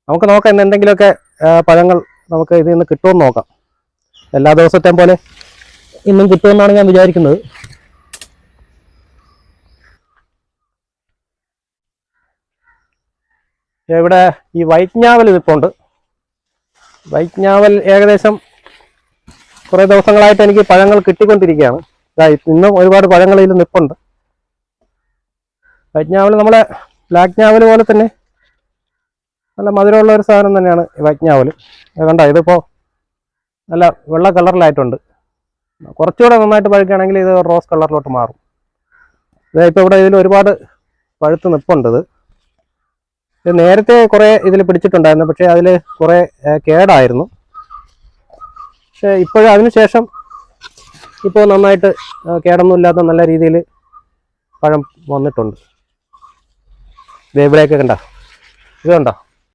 നമുക്ക് നോക്കാം ഇന്ന് എന്തെങ്കിലുമൊക്കെ പഴങ്ങൾ നമുക്ക് ഇതിൽ നിന്ന് കിട്ടുമെന്ന് നോക്കാം. എല്ലാ ദിവസത്തെയും പോലെ ഇന്നും കിട്ടുമെന്നാണ് ഞാൻ വിചാരിക്കുന്നത്. ഇവിടെ ഈ വൈറ്റ് ഞാവൽ നിൽപ്പുണ്ട്. വൈറ്റ് ഞാവൽ ഏകദേശം കുറേ ദിവസങ്ങളായിട്ട് എനിക്ക് പഴങ്ങൾ കിട്ടിക്കൊണ്ടിരിക്കുകയാണ്. ഇന്നും ഒരുപാട് പഴങ്ങൾ ഇതിൽ നിൽപ്പുണ്ട്. വൈറ്റ് ഞാവൽ നമ്മളെ ബ്ലാക്ക് ഞാവൽ പോലെ തന്നെ നല്ല മധുരമുള്ള ഒരു സാധനം തന്നെയാണ് വൈറ്റ് ഞാവൽ. കണ്ടോ, ഇതിപ്പോൾ നല്ല വെള്ള കളറിലായിട്ടുണ്ട്. കുറച്ചുകൂടെ നന്നായിട്ട് പഴുക്കുകയാണെങ്കിൽ ഇത് റോസ് കളറിലോട്ട് മാറും. ഇപ്പോൾ ഇവിടെ ഇതിൽ ഒരുപാട് പഴുത്ത് നിൽപ്പുണ്ട്. ഇത് നേരത്തെ കുറേ ഇതിൽ പിടിച്ചിട്ടുണ്ടായിരുന്നു, പക്ഷേ അതിൽ കുറേ കേടായിരുന്നു. പക്ഷേ ഇപ്പോഴും അതിന് ശേഷം ഇപ്പോൾ നന്നായിട്ട് കേടൊന്നുമില്ലാത്ത നല്ല രീതിയിൽ പഴം വന്നിട്ടുണ്ട്. ഇവിടെയൊക്കെ കണ്ടോ, ഇത് കണ്ടോ,